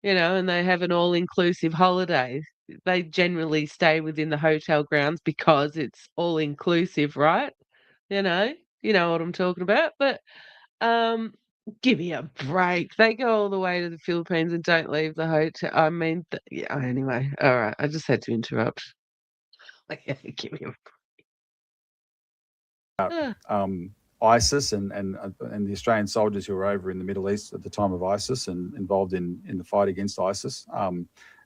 and they have an all-inclusive holiday. They generally stay within the hotel grounds because it's all-inclusive, right? You know what I'm talking about. But give me a break. They go all the way to the Philippines and don't leave the hotel. I mean, yeah, anyway, all right. I just had to interrupt. Give me a ISIS and the Australian soldiers who were over in the Middle East at the time of ISIS and involved in the fight against ISIS,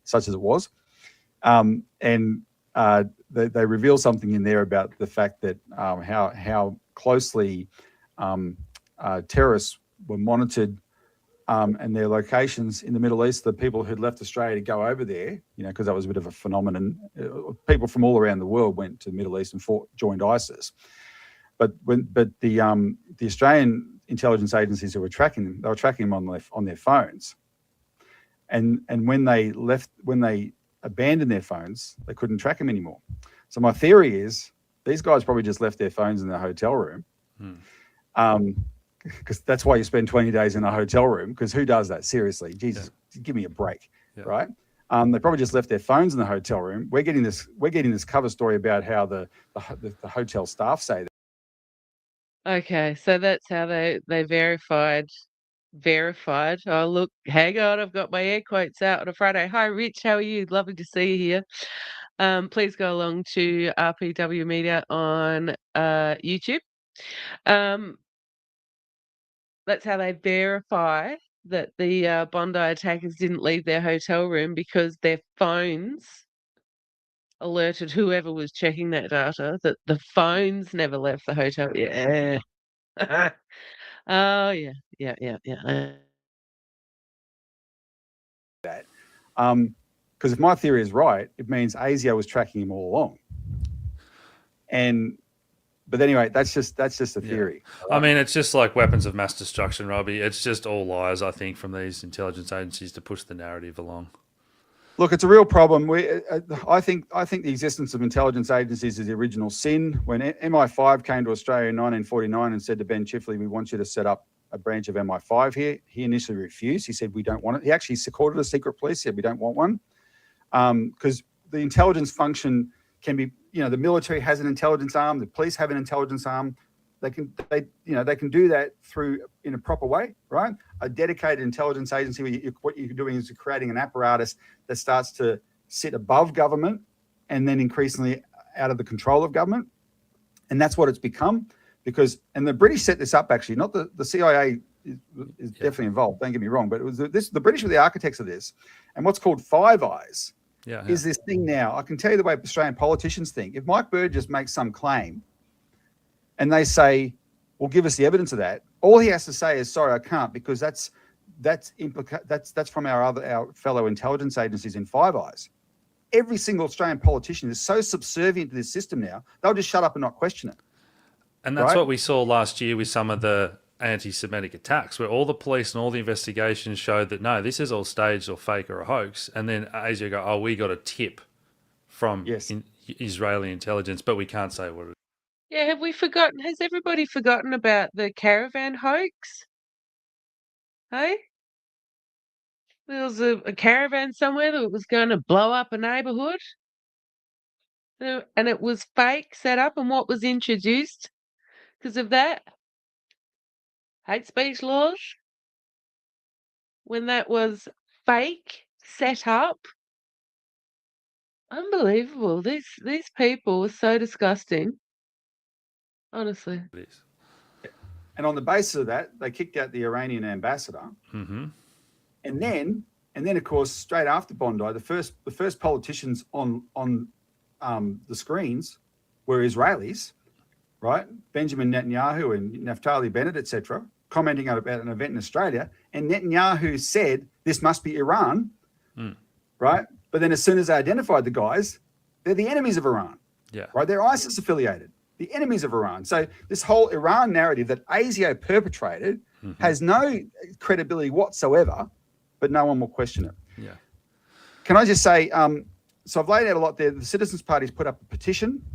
such as it was. They reveal something in there about the fact that how closely terrorists were monitored and their locations in the Middle East. The people who'd left Australia to go over there, because that was a bit of a phenomenon. People from all around the world went to the Middle East and joined ISIS. But the Australian intelligence agencies who were tracking them, they were tracking them on their phones. And when they abandoned their phones, they couldn't track them anymore. So my theory is these guys probably just left their phones in their hotel room. Because that's why you spend 20 days in a hotel room, because who does that? Seriously, Jesus, give me a break, right? They probably just left their phones in the hotel room. We're getting this cover story about how the hotel staff say that. Okay, so that's how they verified. Oh, look, hang on, I've got my air quotes out on a Friday. Hi, Rich, how are you? Lovely to see you here. Please go along to RPW Media on YouTube. That's how they verify that the Bondi attackers didn't leave their hotel room, because their phones alerted whoever was checking that data that the phones never left the hotel. Yeah. Oh, yeah. Because if my theory is right, it means ASIO was tracking him all along. But anyway, that's just a theory. I mean, it's just like weapons of mass destruction, Robbie. It's just all lies, I think, from these intelligence agencies to push the narrative along. Look, it's a real problem. I think the existence of intelligence agencies is the original sin. When MI5 came to Australia in 1949 and said to Ben Chifley, "We want you to set up a branch of MI5 here," he initially refused. He said, "We don't want it." He actually supported a secret police. He said, "We don't want one," because the intelligence function can be, the military has an intelligence arm, the police have an intelligence arm. They can do that in a proper way, right? A dedicated intelligence agency where what you're doing is you're creating an apparatus that starts to sit above government and then increasingly out of the control of government. And that's what it's become, and the British set this up, actually, not the CIA is definitely involved, don't get me wrong, but it was the British were the architects of this. And what's called Five Eyes is this thing now. I can tell you the way Australian politicians think. If Mike Burgess makes some claim and they say, "Well, give us the evidence of that," all he has to say is, "Sorry, I can't," because that's from our fellow intelligence agencies in Five Eyes. Every single Australian politician is so subservient to this system now, they'll just shut up and not question it. And that's what we saw last year with some of the anti-Semitic attacks, where all the police and all the investigations showed that, no, this is all staged or fake or a hoax. And then ASIO go, "Oh, we got a tip from Israeli intelligence, but we can't say what it is." Yeah, have we forgotten? Has everybody forgotten about the caravan hoax? Hey? There was a caravan somewhere that was going to blow up a neighbourhood. And it was fake, set up, and what was introduced because of that? Hate speech laws. When that was fake, set up. Unbelievable. These people were so disgusting. Honestly. It is. And on the basis of that, they kicked out the Iranian ambassador. Mm-hmm. And then, of course, straight after Bondi, the first politicians on the screens were Israelis, right? Benjamin Netanyahu and Naftali Bennett, etc., commenting about an event in Australia. And Netanyahu said, "This must be Iran," right? But then as soon as they identified the guys, they're the enemies of Iran, right? They're ISIS affiliated, the enemies of Iran. So this whole Iran narrative that ASIO perpetrated has no credibility whatsoever, but no one will question it. Yeah. Can I just say, so I've laid out a lot there. The Citizens Party's put up a petition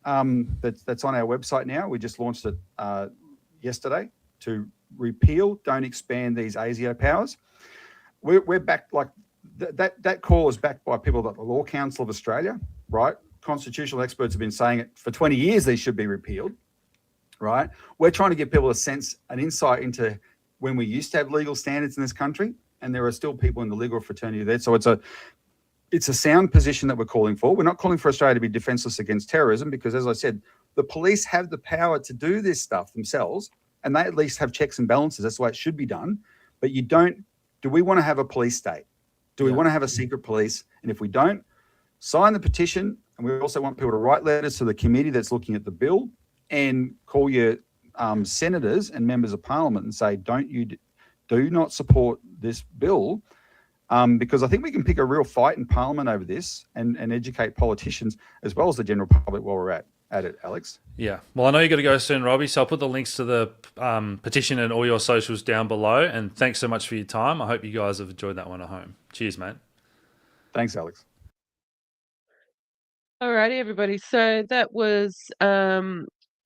that's on our website now. We just launched it yesterday to repeal, don't expand these ASIO powers. We're back, like that call is backed by people like the Law Council of Australia, right? Constitutional experts have been saying it for 20 years. These should be repealed, right? We're trying to give people an insight into when we used to have legal standards in this country, and there are still people in the legal fraternity there. So it's a sound position that we're calling for. We're not calling for Australia to be defenseless against terrorism because, as I said, the police have the power to do this stuff themselves, and they at least have checks and balances. That's the way it should be done. But you don't. Do we want to have a police state? Do we want to have a secret police? And if we don't, sign the petition. And we also want people to write letters to the committee that's looking at the bill and call your senators and members of parliament and say, do not support this bill. Because I think we can pick a real fight in Parliament over this and educate politicians as well as the general public while we're at it, Alex. Yeah. Well, I know you got to go soon, Robbie, so I'll put the links to the petition and all your socials down below. And thanks so much for your time. I hope you guys have enjoyed that one at home. Cheers, mate. Thanks, Alex. Alrighty, everybody. So that was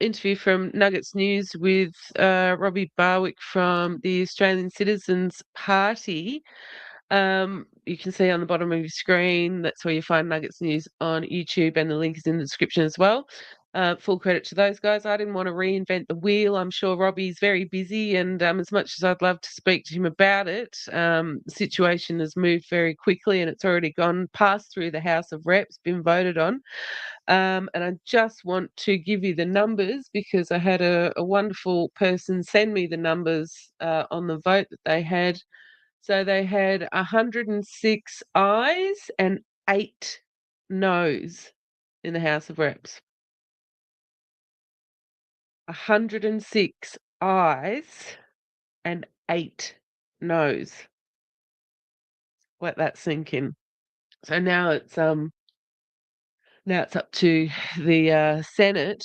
interview from Nuggets News with Robbie Barwick from the Australian Citizens Party. You can see on the bottom of your screen, that's where you find Nuggets News on YouTube, and the link is in the description as well. Full credit to those guys. I didn't want to reinvent the wheel. I'm sure Robbie's very busy, and as much as I'd love to speak to him about it, the situation has moved very quickly and it's already passed through the House of Reps, been voted on. And I just want to give you the numbers because I had a wonderful person send me the numbers on the vote that they had. So they had 106 ayes and 8 noes in the House of Reps. 106 ayes and 8 noes. Let that sink in. So now it's up to the Senate.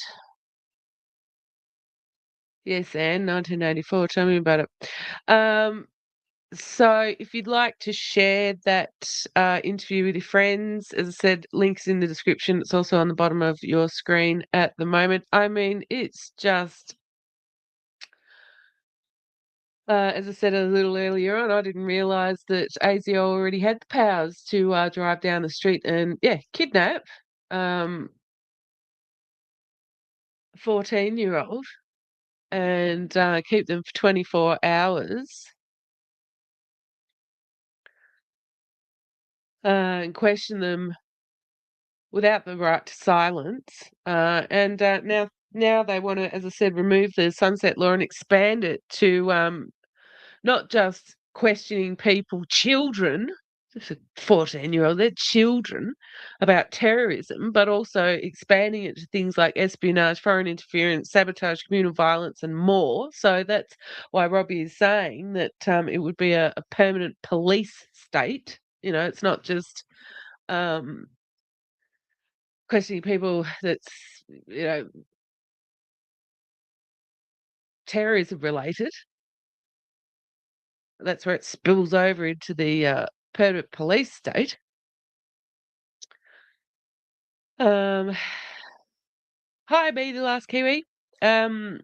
Yes, Anne, 1984. Tell me about it. So if you'd like to share that interview with your friends, as I said, links in the description. It's also on the bottom of your screen at the moment. I mean, it's just, as I said a little earlier on, I didn't realise that ASIO already had the powers to drive down the street and, kidnap 14-year-old and keep them for 24 hours. And question them without the right to silence. And now they want to, as I said, remove the sunset law and expand it to not just questioning children, just a 14-year-old, they're children, about terrorism, but also expanding it to things like espionage, foreign interference, sabotage, communal violence, and more. So that's why Robbie is saying that it would be a permanent police state. It's not just questioning people that's, terrorism related. That's where it spills over into the permanent police state. Hi, B, the last Kiwi. Look,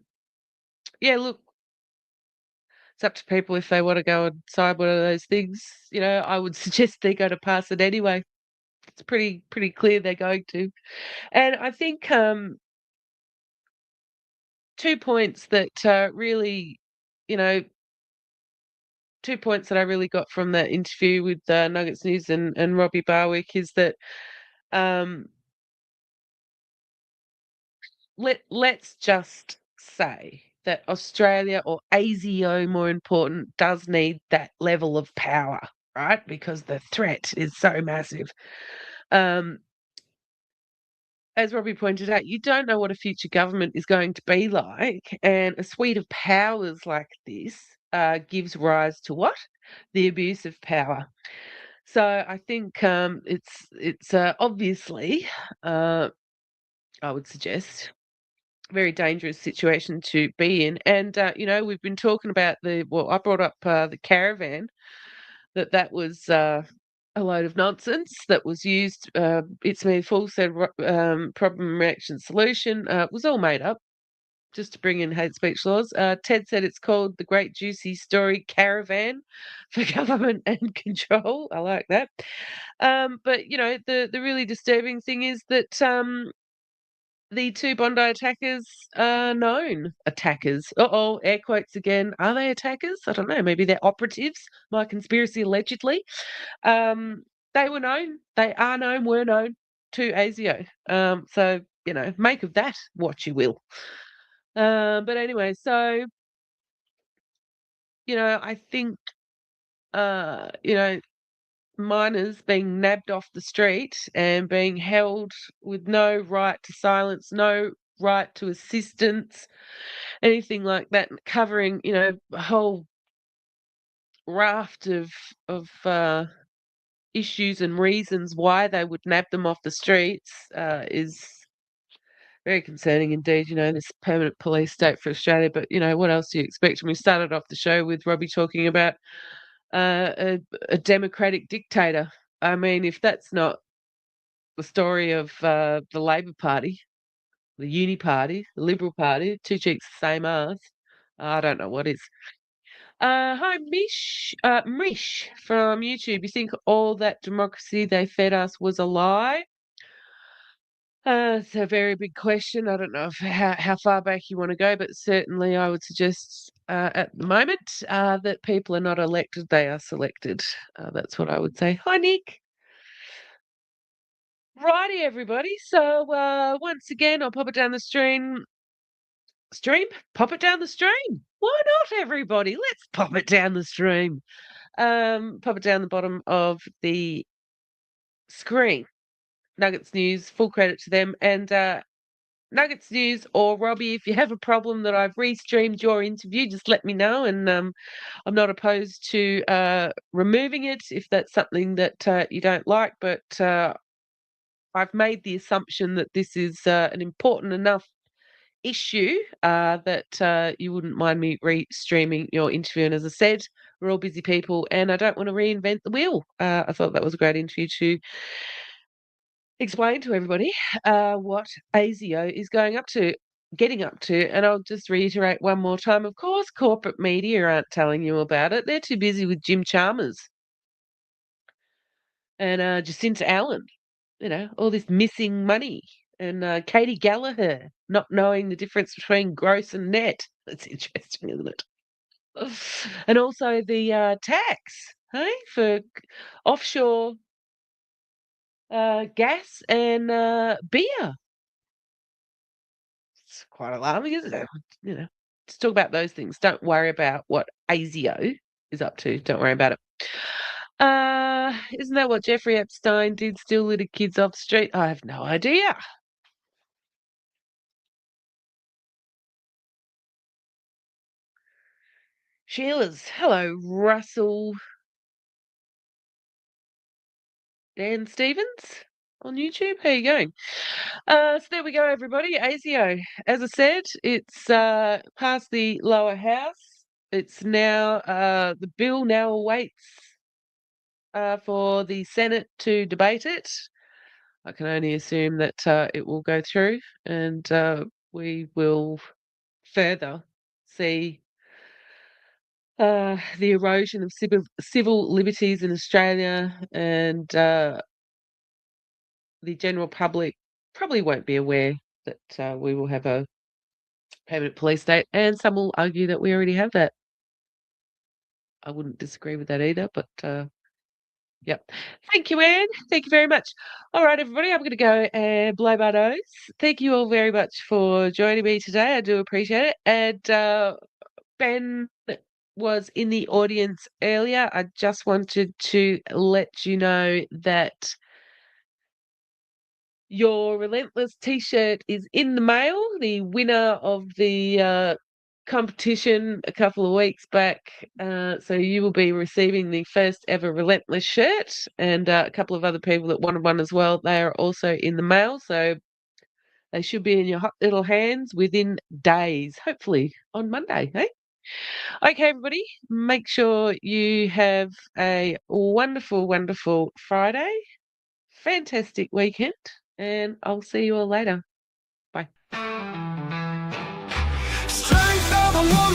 it's up to people if they want to go and sign one of those things. I would suggest they're going to pass it anyway. It's pretty clear they're going to. And I think 2 points that really, 2 points that I really got from that interview with Nuggets News and Robbie Barwick is that let's just say that Australia, or ASIO more important, does need that level of power, right? Because the threat is so massive. As Robbie pointed out, you don't know what a future government is going to be like, and a suite of powers like this gives rise to what? The abuse of power. So I think it's obviously, I would suggest, a very dangerous situation to be in. And we've been talking about I brought up the caravan, that was a load of nonsense that was used. It's me full said problem, reaction, solution was all made up. just to bring in hate speech laws. Ted said it's called the Great Juicy Story Caravan for Government and Control. I like that. But the really disturbing thing is that the two Bondi attackers are known attackers. Air quotes again. Are they attackers? I don't know. Maybe they're operatives. My conspiracy allegedly. They were known. They are known. Were known to ASIO. So make of that what you will. But anyway, so I think minors being nabbed off the street and being held with no right to silence, no right to assistance, anything like that, covering a whole raft of issues and reasons why they would nab them off the streets is very concerning indeed. This permanent police state for Australia. But what else do you expect? And we started off the show with Robbie talking about a democratic dictator. I mean, if that's not the story of the Labor Party, the Uni Party, the Liberal Party, two cheeks, same arse, I don't know what is. Hi, Mish from YouTube. You think all that democracy they fed us was a lie? It's a very big question. I don't know how far back you want to go, but certainly I would suggest at the moment that people are not elected, they are selected. That's what I would say. Hi, Nick. Righty, everybody. So once again, I'll pop it down the stream. Pop it down the stream. Why not, everybody? Let's pop it down the stream. Pop it down the bottom of the screen. Nuggets News, full credit to them. And Nuggets News or Robbie, if you have a problem that I've restreamed your interview, just let me know. And I'm not opposed to removing it if that's something that you don't like. But I've made the assumption that this is an important enough issue that you wouldn't mind me restreaming your interview. And as I said, we're all busy people and I don't want to reinvent the wheel. I thought that was a great interview to explain to everybody what ASIO is getting up to. And I'll just reiterate one more time. Of course, corporate media aren't telling you about it. They're too busy with Jim Chalmers and Jacinta Allen, all this missing money. And Katie Gallagher not knowing the difference between gross and net. That's interesting, isn't it? And also the tax, hey, for offshore gas and beer. It's quite alarming, isn't it? Let's talk about those things. Don't worry about what ASIO is up to. Don't worry about it. Isn't that what Jeffrey Epstein did? Still litter kids off the street? I have no idea. Sheila's. Hello, Russell. Dan Stevens on YouTube. How you going? So there we go, everybody. ASIO. As I said, it's past the lower house. It's now the bill now awaits for the Senate to debate it. I can only assume that it will go through, and we will further see the erosion of civil liberties in Australia, and the general public probably won't be aware that we will have a permanent police state, and some will argue that we already have that. I wouldn't disagree with that either, but yep. Thank you, Anne. Thank you very much. All right, everybody, I'm going to go and blow my nose. Thank you all very much for joining me today. I do appreciate it. And Ben was in the audience earlier. I just wanted to let you know that your Relentless t-shirt is in the mail. The winner of the competition a couple of weeks back. So you will be receiving the first ever Relentless shirt, and a couple of other people that wanted one as well. They are also in the mail. So they should be in your hot little hands within days, hopefully on Monday. Hey? Okay, everybody, make sure you have a wonderful, wonderful Friday. Fantastic weekend, and I'll see you all later. Bye. the law.